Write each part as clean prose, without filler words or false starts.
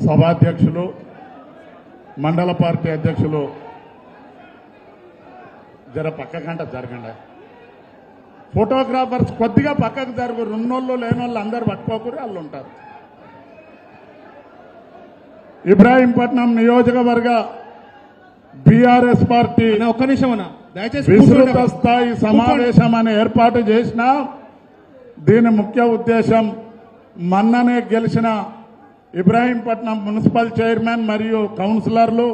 సభాధ్యక్షులు మండల పార్టీ అధ్యక్షులు జర పక్కకంట జరగండి. ఫోటోగ్రాఫర్స్ కొద్దిగా పక్కకు జరుగు. ఉన్నోళ్ళు లేనోళ్ళు అందరు పట్టుకోకూరి వాళ్ళు ఉంటారు. ఇబ్రాహీంపట్నం నియోజకవర్గ బీఆర్ఎస్ పార్టీ ఒక్క నిమిషం అన్న దయచేసి విస్తృత స్థాయి సమావేశం అని ఏర్పాటు చేసిన దీని ముఖ్య ఉద్దేశం మొన్ననే గెలిచిన ఇబ్రాహీంపట్నం మున్సిపల్ చైర్మన్ మరియు కౌన్సిలర్లు,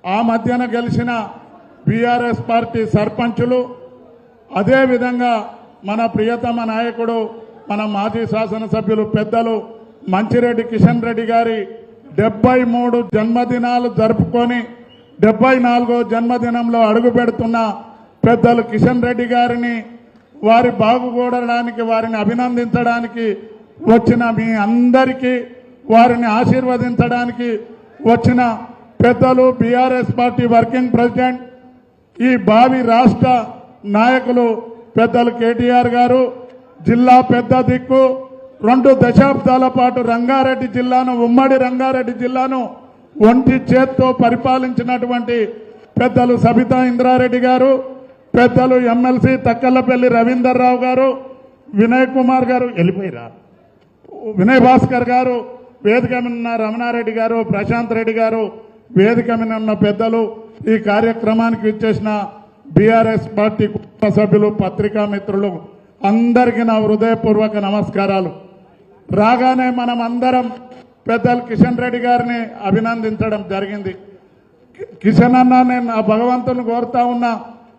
ఆ మధ్యన గెలిచిన బీఆర్ఎస్ పార్టీ సర్పంచులు, అదేవిధంగా మన ప్రియతమ నాయకుడు మన మాజీ శాసనసభ్యులు పెద్దలు మంచిరెడ్డి కిషన్ రెడ్డి గారి 73 జన్మదినాలు జరుపుకొని 74వ జన్మదినంలో అడుగు పెడుతున్న పెద్దలు కిషన్ రెడ్డి గారిని వారి బాగుకోవడానికి, వారిని అభినందించడానికి వచ్చిన మీ అందరికీ, వారిని ఆశీర్వదించడానికి వచ్చిన పెద్దలు, బీఆర్ఎస్ పార్టీ వర్కింగ్ ప్రెసిడెంట్, ఈ భావి రాష్ట్ర నాయకులు పెద్దలు కేటీఆర్ గారు, జిల్లా పెద్ద దిక్కు 2 దశాబ్దాల పాటు రంగారెడ్డి జిల్లాను, ఉమ్మడి రంగారెడ్డి జిల్లాను ఒంటి చేత్తో పరిపాలించినటువంటి పెద్దలు సబితా ఇంద్రారెడ్డి గారు, పెద్దలు ఎమ్మెల్సీ తక్కలపల్లి రవీందర్ రావు గారు, వినయ్ కుమార్ గారు వెళ్ళిపోయిరా, వినయ్ భాస్కర్ గారు, వేదిక మీద ఉన్న రమణారెడ్డి గారు, ప్రశాంత్ రెడ్డి గారు, వేదిక మీద ఉన్న పెద్దలు, ఈ కార్యక్రమానికి ఇచ్చేసిన బీఆర్ఎస్ పార్టీ కుటుంబ సభ్యులు, పత్రికా మిత్రులు అందరికీ నా హృదయపూర్వక నమస్కారాలు. రాగానే మనం అందరం పెద్దలు కిషన్ రెడ్డి గారిని అభినందించడం జరిగింది. కిషన్ అన్న, నేను ఆ భగవంతుని కోరుతా ఉన్నా,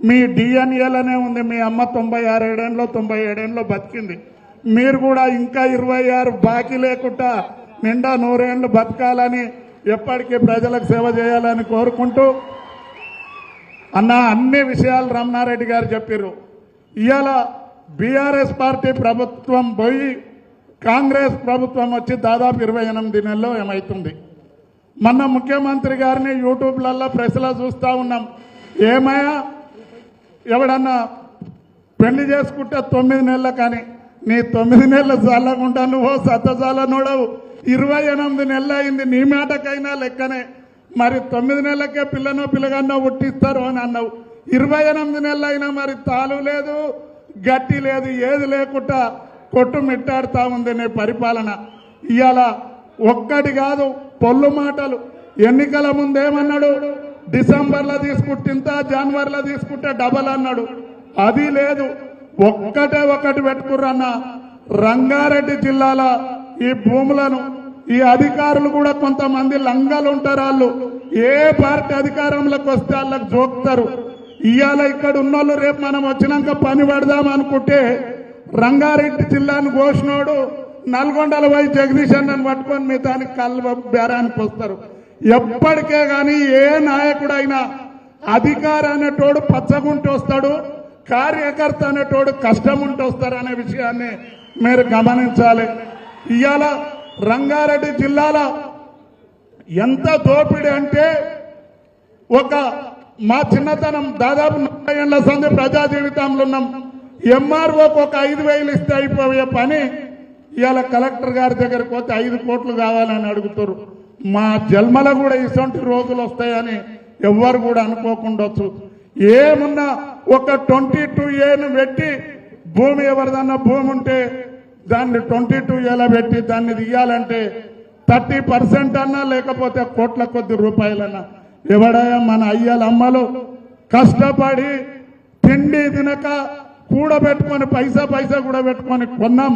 మీ డిఎన్ఏలనే ఉంది, మీ అమ్మ 96 ఏళ్ళలో 97 ఏళ్ళలో బతికింది. మీరు కూడా ఇంకా 26 బాకీ లేకుండా నిండా 100 ఏళ్ళు బతకాలని, ఎప్పటికీ ప్రజలకు సేవ చేయాలని కోరుకుంటూ, అన్న అన్ని విషయాలు రమణారెడ్డి గారు చెప్పారు. ఇవాళ బీఆర్ఎస్ పార్టీ ప్రభుత్వం పోయి కాంగ్రెస్ ప్రభుత్వం వచ్చి దాదాపు 28 నెలల్లో ఏమవుతుంది. మొన్న ముఖ్యమంత్రి గారిని యూట్యూబ్లలో ప్రెస్లో చూస్తూ ఉన్నాం. ఏమయ్యా, ఎవడన్నా పెళ్లి చేసుకుంటే 9 నెలలు, కానీ నీ 9 నెలలు చల్లకుండా నువ్వు సత్తజాలనోడవు. 28 నెలలు అయింది, నీ మాటకైనా లెక్కనే. మరి 9 నెలలకే పిల్లనో పిల్లగానో పుట్టిస్తారు అని అన్నావు. 28 నెలలు అయినా మరి తాలు లేదు, గట్టి లేదు, ఏది లేకుండా కొట్టు మిట్టాడుతా ఉంది నీ పరిపాలన. ఇవాళ ఒక్కటి కాదు, పొల్లు మాటలు. ఎన్నికల ముందేమన్నాడు, డిసెంబర్లో తీసుకుంటుంత, జనవరిలో తీసుకుంటే డబల్ అన్నాడు. అది లేదు, ఒకటి పెట్టుకుర్రన్న. రంగారెడ్డి జిల్లాల ఈ భూములను ఈ అధికారులు కూడా కొంతమంది లంగాలు ఉంటారు. వాళ్ళు ఏ పార్టీ అధికారంలోకి వస్తే వాళ్ళకి జోక్తారు. ఇవాళ ఇక్కడ ఉన్నోళ్ళు రేపు మనం వచ్చినాక పని పడదాం అనుకుంటే రంగారెడ్డి జిల్లాను ఘోషణోడు నల్గొండల పోయి జగదీష్ అన్నను పట్టుకొని మీ దానికి కళ్ళు బేరానికి వస్తారు. ఎప్పటికే కానీ ఏ నాయకుడైనా అధికారి అనేటోడు పచ్చగుంటూ వస్తాడు, కార్యకర్త అనేటోడు కష్టం ఉంటూ వస్తారు అనే విషయాన్ని మీరు గమనించాలి. ఇవాళ రంగారెడ్డి జిల్లాలో ఎంత దోపిడీ అంటే, ఒక మా చిన్నతనం దాదాపు 40 ఏళ్ల సంది ప్రజా జీవితంలో ఉన్నాం. ఎంఆర్ఓకి ఒక 5,000 ఇస్తే అయిపోయే పని ఇవాళ కలెక్టర్ గారి దగ్గరికి పోతే 5 కోట్లు కావాలని అడుగుతారు. మా జన్మల కూడా ఇటువంటి రోజులు వస్తాయని ఎవ్వరు కూడా అనుకోకుండొచ్చు. ఏమున్నా ఒక 22A పెట్టి, భూమి ఎవరిదన్నా భూమి ఉంటే దాన్ని 22A పెట్టి దాన్ని తీయాలంటే 30% అన్నా, లేకపోతే కోట్ల కొద్ది రూపాయలన్నా. ఎవడయా మన అయ్యల అమ్మలు కష్టపడి తిండి తినక కూడబెట్టుకొని పైసా కూడా పెట్టుకొని కొన్నాం.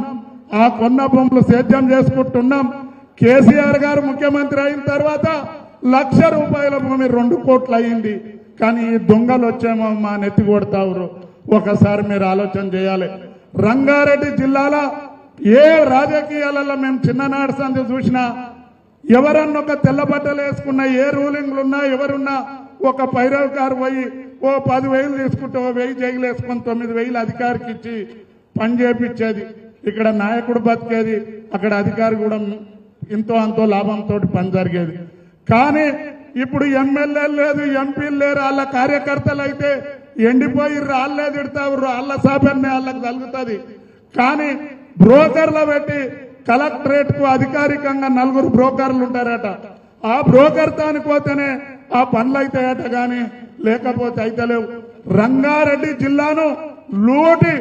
ఆ కొన్న భూములు సేద్యం చేసుకుంటున్నాం. కేసీఆర్ గారు ముఖ్యమంత్రి అయిన తర్వాత ₹1,00,000 భూమి 2 కోట్లు అయ్యింది. కానీ ఈ దొంగలు వచ్చేమో మా నెత్తి కొడతారు. ఒకసారి మీరు ఆలోచన చేయాలి. రంగారెడ్డి జిల్లాలో ఏ రాజకీయాలలో మేము చిన్ననాటి సంది చూసినా, ఎవరన్నా ఒక తెల్ల బట్టలు వేసుకున్నా, ఏ రూలింగ్లు ఉన్నా, ఎవరున్నా ఒక పైరవకారు పోయి ఓ 10,000 తీసుకుంటే ఓ 1,000 జైలు వేసుకొని 9,000 అధికారికి ఇచ్చి పని చేపించేది. ఇక్కడ నాయకుడు బతికేది, అక్కడ అధికారి కూడా ఇంతో అంతో లాభంతో పని జరిగేది. కానీ ఇప్పుడు ఎమ్మెల్యేలు లేదు, ఎంపీలు లేరు. వాళ్ళ కార్యకర్తలు అయితే ఎండిపోయి రాళ్లే తిడతారు, రాళ్ల సాపన్నే వాళ్ళకి తగులుతుంది. కానీ బ్రోకర్లు పెట్టి కలెక్టరేట్ కు అధికారికంగా 4 బ్రోకర్లు ఉంటారట. ఆ బ్రోకర్ తానికి పోతేనే ఆ పనులు అవుతాయట, కానీ లేకపోతే అయితలేవు. రంగారెడ్డి జిల్లాను లూటి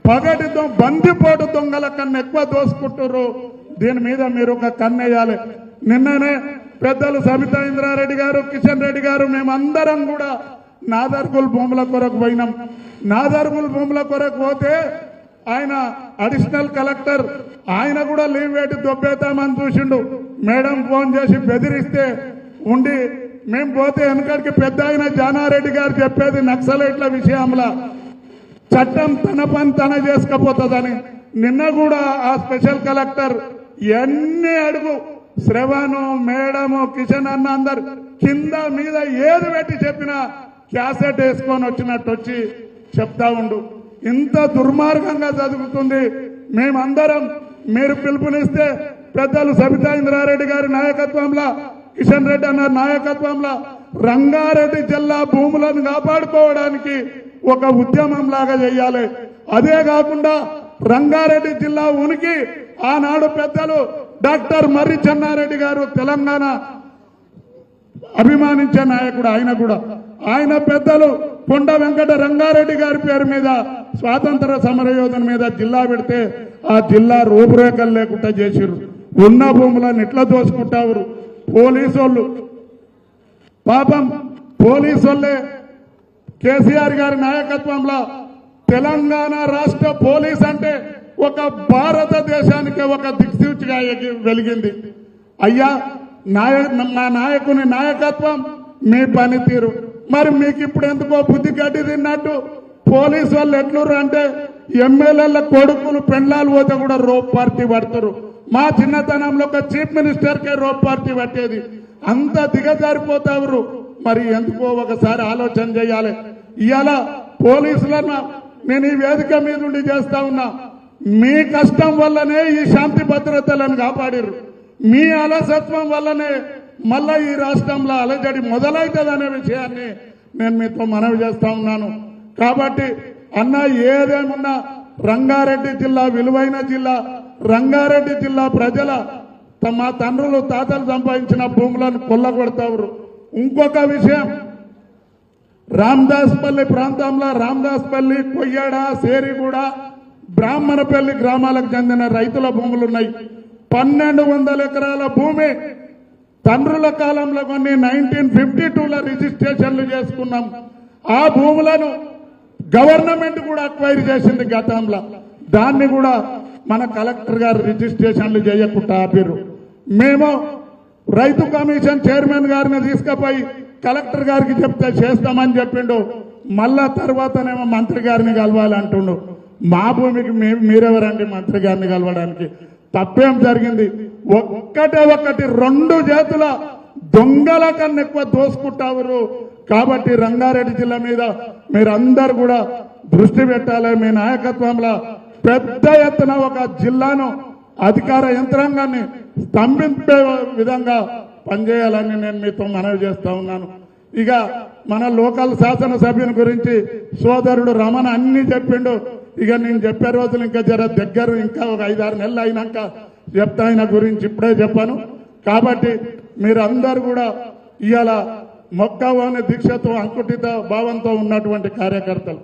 పగటితో బందిపోటు దొంగల కన్నా ఎక్కువ దోసుకుంటున్నారు. దీని మీద మీరు ఒక కన్నేయాలి. నిన్ననే పెద్దలు సబితా ఇంద్రారెడ్డి గారు, కిషన్ రెడ్డి గారు, మేమందరం కూడా నాదర్గుల్ భూముల కొరకు పోయినాం. నాదర్గుల్ భూముల కొరకు పోతే ఆయన అడిషనల్ కలెక్టర్ ఆయన కూడా లీవ్ పెట్టి దొబ్బేతామని చూసిండు. మేడం ఫోన్ చేసి బెదిరిస్తే ఉండి మేము పోతే వెనకడికి పెద్ద ఆయన జానారెడ్డి గారు చెప్పేది నక్సలైట్ల విషయంలో చట్టం తన పని తన చేసుకపోతుందని. నిన్న కూడా ఆ స్పెషల్ కలెక్టర్ ఎన్ని అడుగు శ్రవణు, మేడము, కిషన్ అన్న అందరు కింద మీద ఏది పెట్టి చెప్పినా క్యాసెట్ వేసుకొని వచ్చినట్టు వచ్చి చెప్తా ఉండు. ఇంత దుర్మార్గంగా జరుగుతుంది. మేమందరం మీరు పిలుపునిస్తే పెద్దలు సబితా ఇంద్రారెడ్డి గారి నాయకత్వంలో, కిషన్ రెడ్డి అన్న నాయకత్వంలో రంగారెడ్డి జిల్లా భూములను కాపాడుకోవడానికి ఒక ఉద్యమం లాగా చేయాలి. అదే కాకుండా రంగారెడ్డి జిల్లా ఉనికి ఆనాడు పెద్దలు డాక్టర్ మర్రి చెన్నారెడ్డి గారు తెలంగాణ అభిమానించే నాయకుడు. ఆయన పెద్దలు కొండ వెంకట రంగారెడ్డి గారి పేరు మీద స్వాతంత్ర సమరయోధన మీద జిల్లా పెడితే ఆ జిల్లా రూపురేఖలు లేకుండా చేసిర్రు. ఉన్న భూములను ఇట్లా దోసుకుంటారు పోలీసోళ్ళు. పాపం పోలీసోళ్ళే కేసీఆర్ గారి నాయకత్వంలో తెలంగాణ రాష్ట్ర పోలీస్ అంటే ఒక భారతదేశానికి ఒక దిక్సూచిగా వెలిగింది. అయ్యా మా నాయకుని నాయకత్వం, మీ పనితీరు మరి మీకు ఇప్పుడు ఎందుకో బుద్ధి గడ్డి తిన్నట్టు పోలీసు వాళ్ళు ఎట్లుర్రు అంటే ఎమ్మెల్యేల కొడుకులు పెండ్లాలు పోతే కూడా రోప్ పార్టీ పడతారు. మా చిన్నతనంలో ఒక చీఫ్ మినిస్టర్కే రోప్ పార్టీ పట్టేది. అంత దిగజారిపోతారు. మరి ఎందుకో ఒకసారి ఆలోచన చేయాలి. ఇవాళ పోలీసులను నేను ఈ వేదిక మీద ఉండి చేస్తా ఉన్నా. మీ కష్టం వల్లనే ఈ శాంతి భద్రతలను కాపాడిర్రు. మీ అలసత్వం వల్లనే మళ్ళా ఈ రాష్ట్రంలో అలజడి మొదలవుతుందనే విషయాన్ని నేను మీతో మనవి చేస్తా ఉన్నాను. కాబట్టి అన్న ఏదేమున్నా రంగారెడ్డి జిల్లా విలువైన జిల్లా. రంగారెడ్డి జిల్లా ప్రజల మా తండ్రులు తాతలు సంపాదించిన భూములను కొల్లగొడతారు. ఇంకొక విషయం, రామదాస్పల్లి ప్రాంతంలో రామదాస్పల్లి, కొయ్యాడ, సేరిగూడ, బ్రాహ్మణపల్లి గ్రామాలకు చెందిన రైతుల భూములున్నాయి. 1200 ఎకరాల భూమి తండ్రుల కాలంలో కొన్ని 1952లో రిజిస్ట్రేషన్లు చేసుకున్నాం. ఆ భూములను గవర్నమెంట్ కూడా అక్వైర్ చేసింది గతంలో. దాన్ని కూడా మన కలెక్టర్ గారు రిజిస్ట్రేషన్లు చేయకుండా ఆపిర్రు. మేము రైతు కమిషన్ చైర్మన్ గారిని తీసుకుపోయి కలెక్టర్ గారికి చెప్తే చేస్తామని చెప్పిండు. మళ్ళా తర్వాతనేమో మంత్రి గారిని కలవాలంటుండు. మా భూమికి మీరెవరండి మంత్రి గారిని కలవడానికి? తప్పేం జరిగింది? ఒక్కటి 2 చేతుల దొంగల కన్నా ఎక్కువ దోసుకుంటారు. కాబట్టి రంగారెడ్డి జిల్లా మీద మీరందరూ కూడా దృష్టి పెట్టాలి. మీ నాయకత్వంలో పెద్ద ఎత్తున ఒక జిల్లాను అధికార యంత్రాంగాన్ని స్తంభింపే విధంగా పనిచేయాలని నేను మీతో మనవి చేస్తా ఉన్నాను. ఇక మన లోకల్ శాసనసభ్యుని గురించి సోదరుడు రమణ అన్ని చెప్పిండు. ఇక నేను చెప్పే రోజులు ఇంకా జర దగ్గర, ఇంకా ఒక 5-6 నెలలు అయినాక చెప్తా. ఆయన గురించి ఇప్పుడే చెప్పాను. కాబట్టి మీరందరూ కూడా ఇవాళ మొక్కవాని దీక్షతో అంకుటిత భావంతో ఉన్నటువంటి కార్యకర్తలు,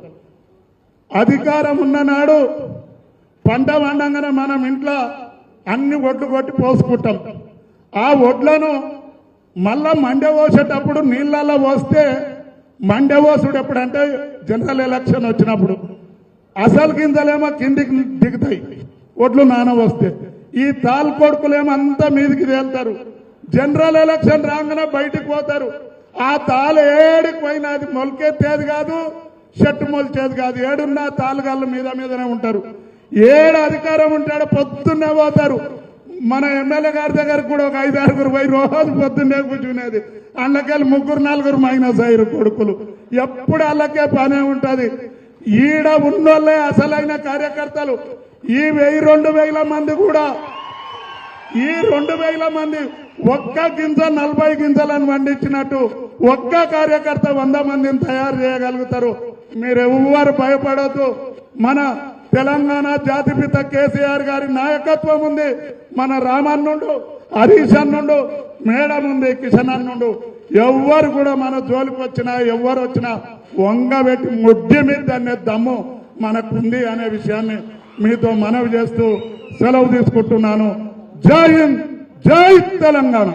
అధికారం ఉన్ననాడు పంట పండంగానే మనం ఇంట్లో అన్ని ఒడ్లు కొట్టి పోసుకుంటాం. ఆ ఒడ్లను మళ్ళా మండెపోసేటప్పుడు నీళ్ళల్లో పోస్తే మండెపోసుడు ఎప్పుడంటే జనరల్ ఎలక్షన్ వచ్చినప్పుడు అసలు గింజలేమో కిందికి దిగుతాయి ఒడ్లు నానవస్తే. ఈ తాల్ కొడుకులేమో అంతా మీదికి తేలుతారు. జనరల్ ఎలక్షన్ రాగానే బయటికి పోతారు. ఆ తాలు ఏడికి పోయినా అది మొలకెత్తేది కాదు, చెట్టు మొలిచేది కాదు. ఏడున్నా తాలుగాళ్ళు మీదనే ఉంటారు. ఏడు అధికారం ఉంటాడో పొద్దున్నే పోతారు. మన ఎమ్మెల్యే గారి దగ్గర కూడా ఒక 5-6 పోయి రోజు పొద్దున్నే కూర్చునేది. అందుకెళ్ళి 3-4 మైనస్ అయ్యారు కొడుకులు. ఎప్పుడు వాళ్ళకే పనే ఉంటది. ఈడ ఉన్నోళ్ళే అసలైన కార్యకర్తలు. ఈ 1000-2000 మంది కూడా, ఈ 2000 మంది ఒక్క గింజ 40 గింజలను పండించినట్టు ఒక్క కార్యకర్త 100 మందిని తయారు చేయగలుగుతారు. మీరెవ్వరు భయపడద్దు. మన తెలంగాణ జాతిపిత కేసీఆర్ గారి నాయకత్వం ఉంది. మన రామన్నుండు, హరీష్ అన్నుండు, మేడం ఉంది, కిషన్ అన్నుండు. ఎవ్వరు కూడా మన జోలికి వచ్చినా ఎవ్వరు వచ్చినా వంగబెట్టి ముడ్డి మీద దాన్ని దమ్ము మనకుంది అనే విషయాన్ని మీతో మనవి చేస్తూ సెలవు తీసుకుంటున్నాను. జై హింద్, జై తెలంగాణ.